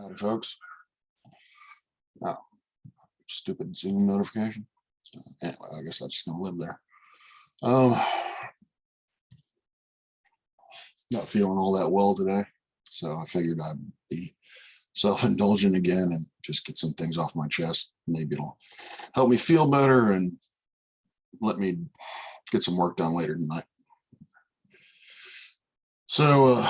Howdy, folks. Oh, stupid Zoom notification. Anyway, I guess I'm just gonna live there. Not feeling all that well today, so I figured I'd be self-indulgent again and just get some things off my chest. Maybe it'll help me feel better and let me get some work done later tonight. So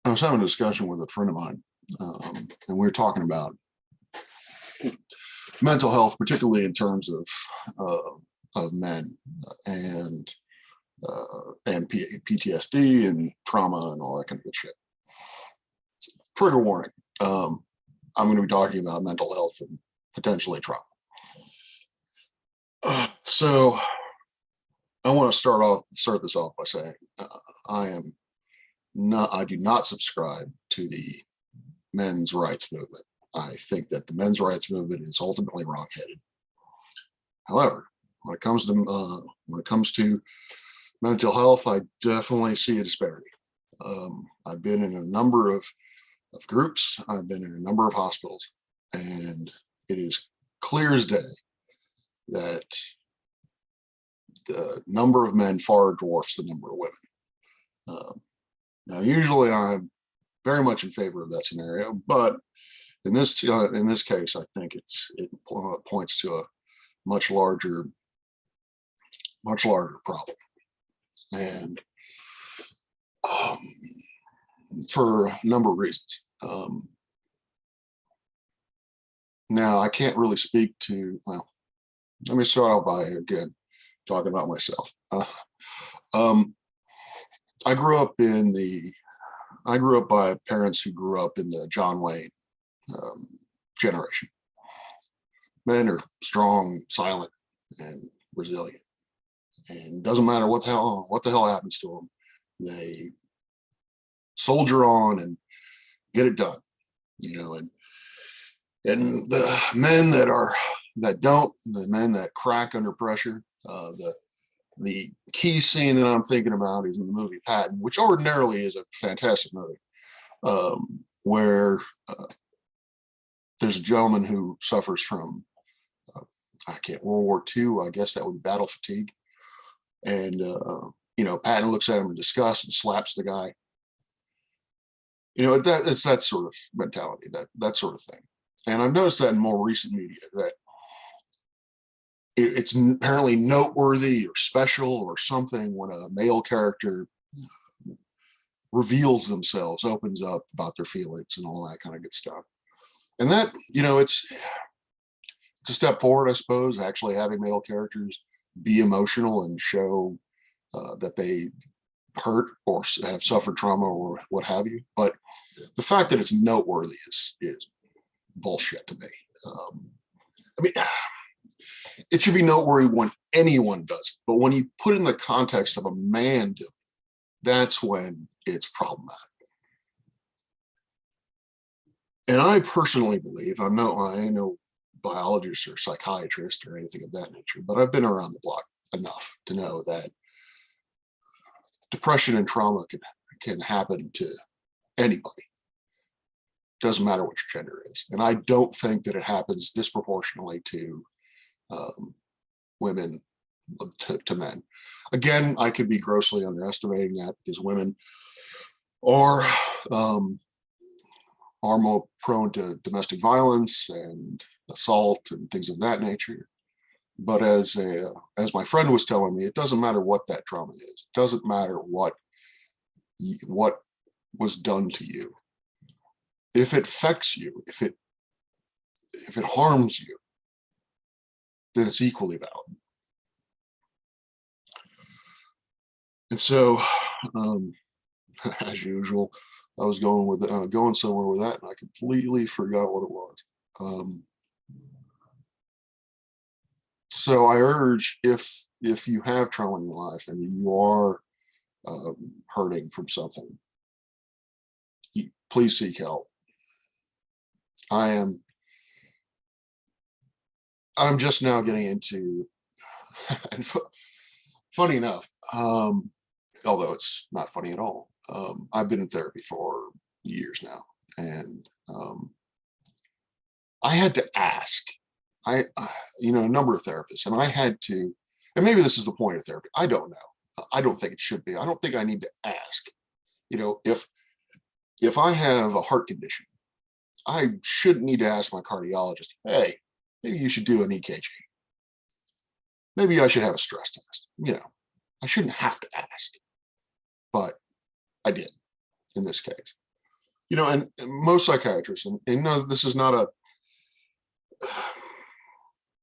I was having a discussion with a friend of mine, and we were talking about mental health, particularly in terms of men and PTSD and trauma and all that kind of good shit. Trigger warning. I'm going to be talking about mental health and potentially trauma. So I want to start this off by saying I do not subscribe to the men's rights movement. I think that the men's rights movement is ultimately wrong-headed. However, when it comes to mental health, I definitely see a disparity. I've been in a number of groups. I've been in a number of hospitals, and it is clear as day that the number of men far dwarfs the number of women. Now, usually I'm very much in favor of that scenario, but in this case, I think it points to a much larger problem, and for a number of reasons. Now, I can't really speak to, well, let me start out by, again, talking about myself. I grew up by parents who grew up in the John Wayne generation. Men are strong, silent, and resilient, and doesn't matter what the hell happens to them, they soldier on and get it done, and the men the men that crack under pressure. The key scene that I'm thinking about is in the movie Patton, which ordinarily is a fantastic movie, where there's a gentleman who suffers from World War II. I guess that would be battle fatigue, and Patton looks at him in disgust and slaps the guy. It's that sort of mentality, that sort of thing. And I've noticed that in more recent media, that it's apparently noteworthy or special or something when a male character reveals themselves, opens up about their feelings and all that kind of good stuff. And that, it's a step forward, I suppose, actually having male characters be emotional and show that they hurt or have suffered trauma or what have you. But the fact that it's noteworthy is bullshit to me. It should be noteworthy when anyone does it, but when you put it in the context of a man doing it, that's when it's problematic. And I personally believe, I ain't no biologist or psychiatrist or anything of that nature, but I've been around the block enough to know that depression and trauma can happen to anybody. Doesn't matter what your gender is. And I don't think that it happens disproportionately to women to men. Again, I could be grossly underestimating that because women are more prone to domestic violence and assault and things of that nature. But as my friend was telling me, it doesn't matter what that trauma is. It doesn't matter what was done to you. If it affects you, if it harms you, then it's equally valid. And so, as usual, I was going somewhere with that, and I completely forgot what it was. So I urge, if you have trauma in your life and you are hurting from something, please seek help. I'm just now getting into, and funny enough, although it's not funny at all, I've been in therapy for years now, And I had to ask, you know, a number of therapists, and I had to, and maybe this is the point of therapy. I don't know. I don't think it should be. I don't think I need to ask. You know, if I have a heart condition, I shouldn't need to ask my cardiologist, hey, maybe you should do an EKG. Maybe I should have a stress test. You know, I shouldn't have to ask, but I did in this case. You know, and most psychiatrists, and no, this is not a,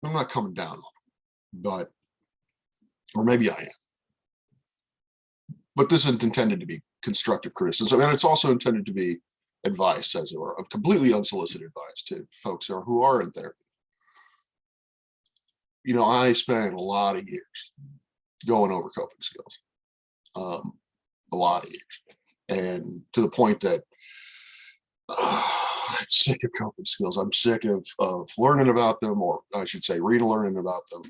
I'm not coming down on them, but, or maybe I am. But this is intended to be constructive criticism, and it's also intended to be advice, as it were, of completely unsolicited advice to folks who are in therapy. You know, I spent a lot of years going over coping skills, a lot of years, and to the point that I'm sick of coping skills. I'm sick of learning about them, or I should say, learning about them,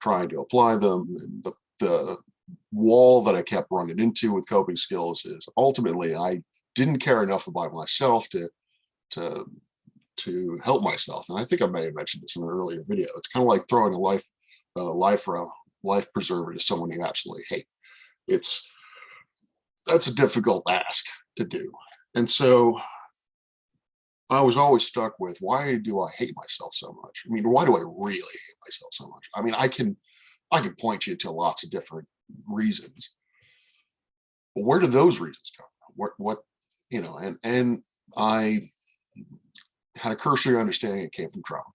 trying to apply them. And the wall that I kept running into with coping skills is ultimately I didn't care enough about myself to help myself. And I think I may have mentioned this in an earlier video. It's kind of like throwing a life preserver to someone you absolutely hate. That's a difficult ask to do. And so I was always stuck with, why do I hate myself so much? I mean, why do I really hate myself so much? I mean, I can point you to lots of different reasons, but where do those reasons come from? What, you know, and I had a cursory understanding it came from trauma.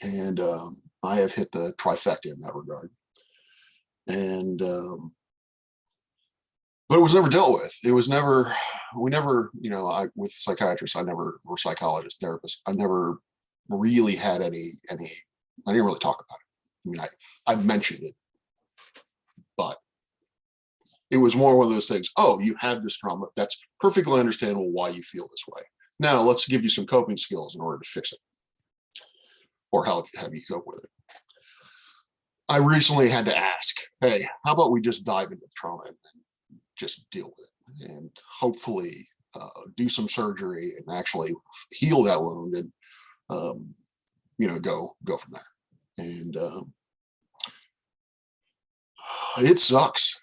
And I have hit the trifecta in that regard. And, but it was never dealt with. It was never, we never, you know, with psychiatrists, or psychologists, therapists, I never really had any, I didn't really talk about it. I mean, I mentioned it, but it was more one of those things. Oh, you had this trauma. That's perfectly understandable why you feel this way. Now let's give you some coping skills in order to fix it, or have you cope with it. I recently had to ask, hey, how about we just dive into the trauma and just deal with it, and hopefully do some surgery and actually heal that wound, and you know, go from there. And it sucks.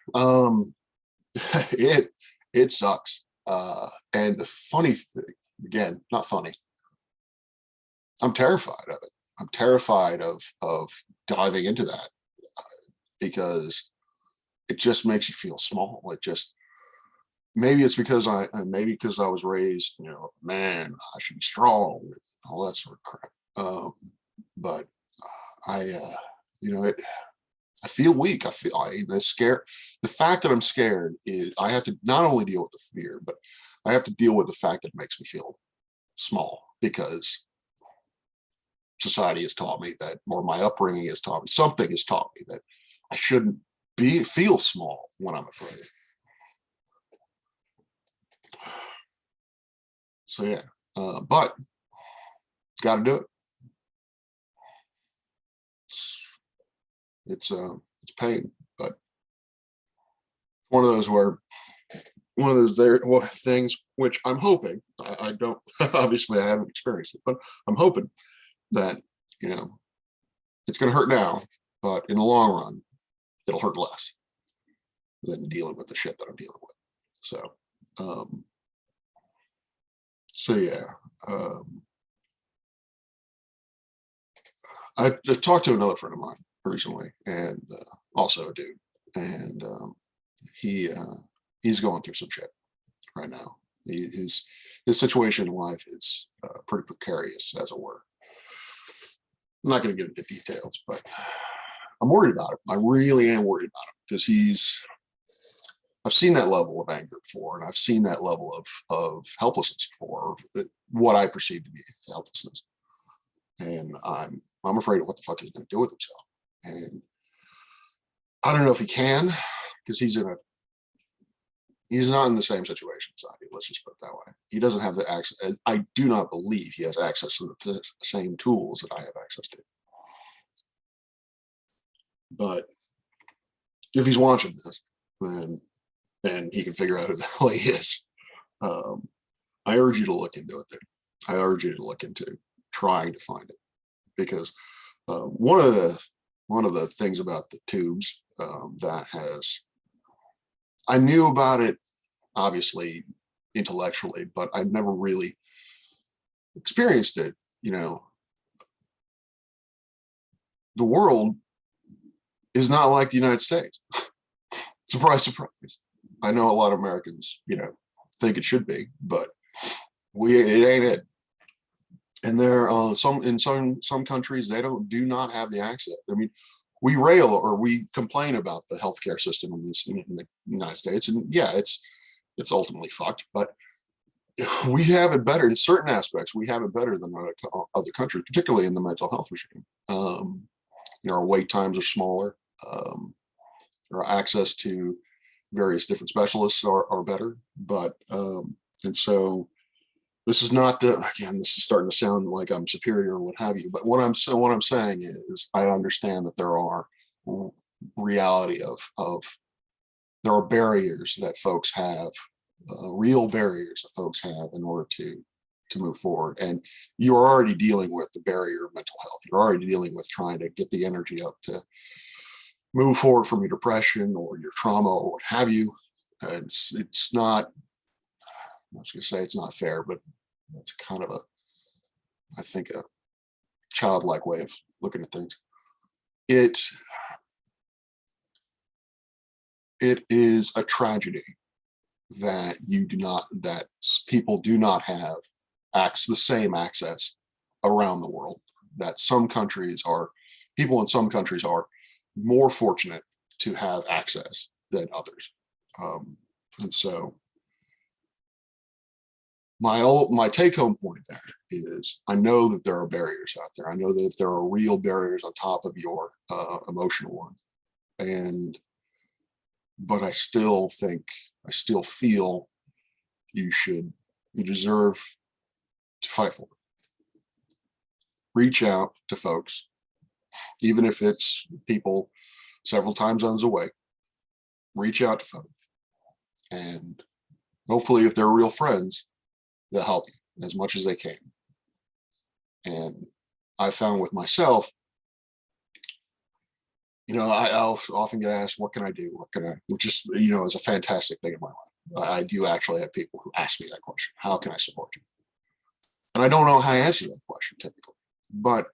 It sucks. And the funny thing, again, not funny, I'm terrified of it. I'm terrified of diving into that, because it just makes you feel small. It just, maybe it's because I was raised, you know, man, I should be strong, all that sort of crap. But you know, I feel weak. I'm scared. The fact that I'm scared is I have to not only deal with the fear, but I have to deal with the fact that it makes me feel small, because society has taught me that, or my upbringing has taught me, something has taught me that I shouldn't feel small when I'm afraid. So yeah, but got to do it. It's pain, but one of those things which I'm hoping, I don't, obviously I haven't experienced it, but I'm hoping that, you know, it's going to hurt now, but in the long run, it'll hurt less than dealing with the shit that I'm dealing with. So yeah, I just talked to another friend of mine recently, and also a dude, and he's going through some shit right now. His situation in life is pretty precarious, as it were. I'm not going to get into details, but I'm worried about him. I really am worried about him, because I've seen that level of anger before, and I've seen that level of helplessness before, what I perceive to be helplessness. And I'm afraid of what the fuck he's going to do with himself. And I don't know if he can, because he's not in the same situation as I do. Let's just put it that way. He doesn't have the access. I do not believe he has access to the same tools that I have access to. But if he's watching this, then he can figure out who the hell he is. I urge you to look into it. I urge you to look into trying to find it, because one of the things about the tubes I knew about it obviously intellectually, but I never really experienced it. You know, the world is not like the United States. Surprise, surprise. I know a lot of Americans, think it should be, but it ain't it. And there are some countries, they do not have the access. I mean, we rail or we complain about the healthcare system in the United States, and yeah, it's ultimately fucked, but we have it better in certain aspects. We have it better than other countries, particularly in the mental health regime. Our wait times are smaller. Our access to various different specialists are better, but and so this is not again, this is starting to sound like I'm superior or what have you, but what I'm saying is I understand that there are reality of there are barriers that folks have, real barriers that folks have in order to move forward. And you're already dealing with the barrier of mental health. You're already dealing with trying to get the energy up to move forward from your depression or your trauma or what have you. It's not, I was going to say it's not fair, but it's kind of I think a childlike way of looking at things. It is a tragedy that people do not have the same access around the world, that people in some countries are more fortunate to have access than others. And so my take-home point there is, I know that there are barriers out there. I know that there are real barriers on top of your emotional one, but I still feel you deserve to fight for it. Reach out to folks, even if it's people several time zones away. Reach out to folks, and hopefully, if they're real friends, they'll help you as much as they can. And I found with myself, I'll often get asked, what can I do? Which is, is a fantastic thing in my life. I do actually have people who ask me that question. How can I support you? And I don't know how to answer that question typically. But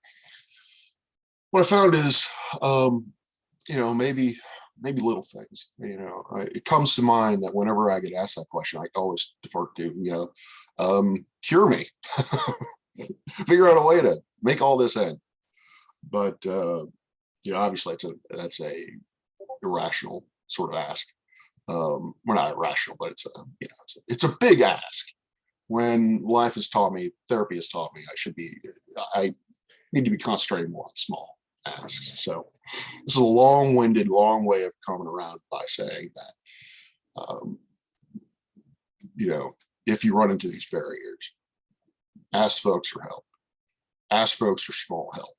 what I found is, maybe little things, it comes to mind that whenever I get asked that question, I always defer to, cure me, figure out a way to make all this end. But, obviously that's a irrational sort of ask. Well, not irrational, but it's a big ask. When life has taught me, therapy has taught me, I need to be concentrating more on small asks. So this is a long-winded, long way of coming around by saying that, if you run into these barriers, ask folks for help. Ask folks for small help.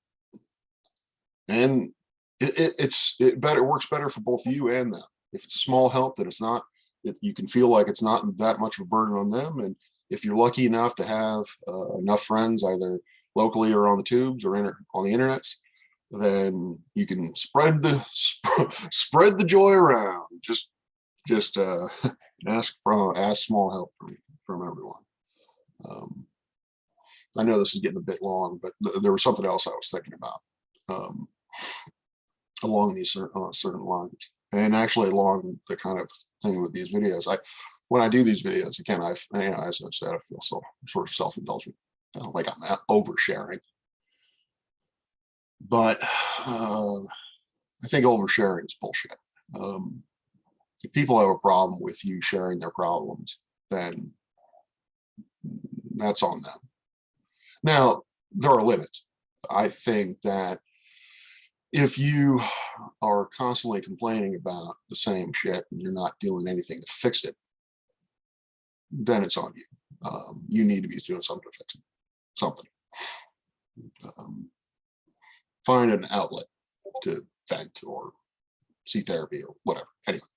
And it works better for both you and them. If it's a small help, that you can feel like it's not that much of a burden on them. And if you're lucky enough to have enough friends, either locally or on the tubes or on the internets, then you can spread the joy around. Just ask small help from everyone. I know this is getting a bit long, but there was something else I was thinking about along these certain lines, and actually along the kind of thing with these videos. When I do these videos, again, as I said, I feel so sort of self-indulgent, like I'm oversharing. But I think oversharing is bullshit. If people have a problem with you sharing their problems, then that's on them. Now, there are limits. I think that if you are constantly complaining about the same shit and you're not doing anything to fix it, then it's on you. You need to be doing something to fix it. Something. Find an outlet to vent or see therapy or whatever. Anyway,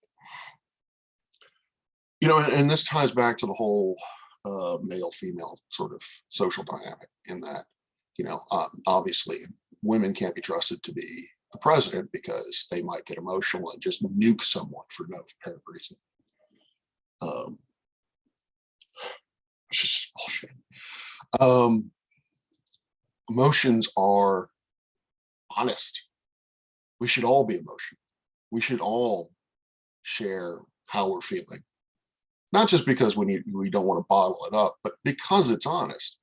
and this ties back to the whole male-female sort of social dynamic in that, obviously women can't be trusted to be the president because they might get emotional and just nuke someone for no apparent reason. Which is just bullshit. Emotions are honest. We should all be emotional. We should all share how we're feeling. Not just because we don't want to bottle it up, but because it's honest.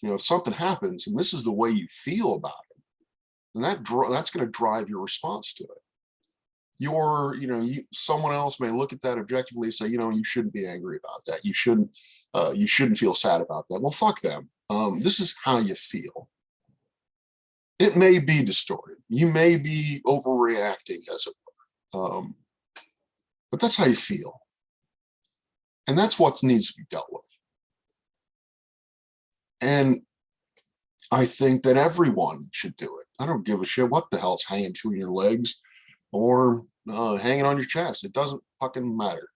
If something happens and this is the way you feel about it, then that's going to drive your response to it. Someone else may look at that objectively and say, you shouldn't be angry about that. You shouldn't feel sad about that. Well, fuck them. This is how you feel. It may be distorted. You may be overreacting, as it were. But that's how you feel. And that's what needs to be dealt with. And I think that everyone should do it. I don't give a shit what the hell's hanging between your legs or hanging on your chest. It doesn't fucking matter.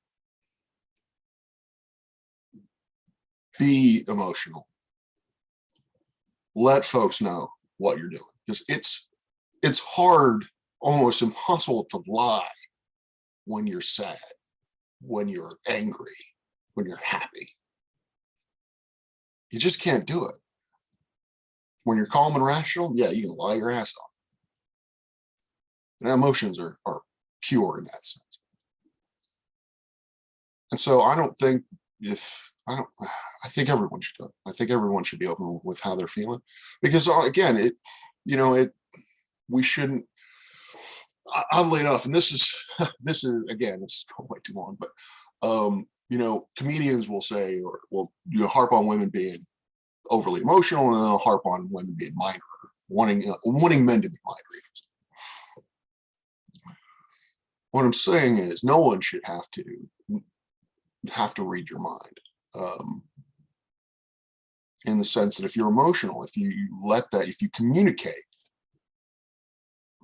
Be emotional. Let folks know what you're doing, because it's hard, almost impossible to lie when you're sad, when you're angry, when you're happy. You just can't do it. When you're calm and rational, yeah, you can lie your ass off. And emotions are pure in that sense. And so I think everyone should do it. I think everyone should be open with how they're feeling, because again, we shouldn't. Oddly enough, and this is again, this is going way too long, but comedians will say, or will harp on women being overly emotional, and then they'll harp on women being mind readers, wanting men to be mind readers. What I'm saying is, no one should have to read your mind. In the sense that if you're emotional, if you communicate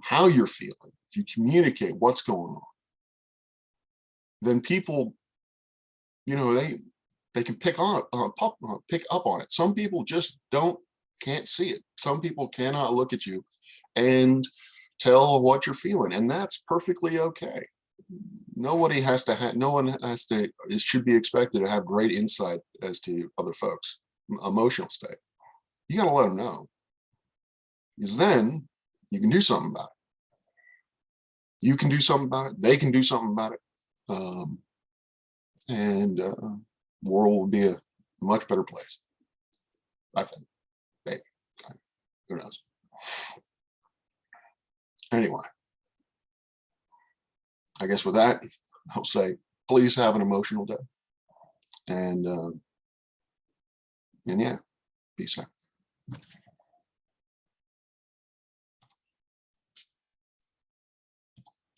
how you're feeling, if you communicate what's going on, then people, they can pick up on it. Some people just can't see it. Some people cannot look at you and tell what you're feeling, and that's perfectly okay. No one should be expected to have great insight as to other folks' emotional state. You got to let them know, because then you can do something about it. You can do something about it. They can do something about it. And the world will be a much better place, I think. Maybe. Who knows? Anyway, I guess with that, I'll say, please have an emotional day. And yeah, peace out.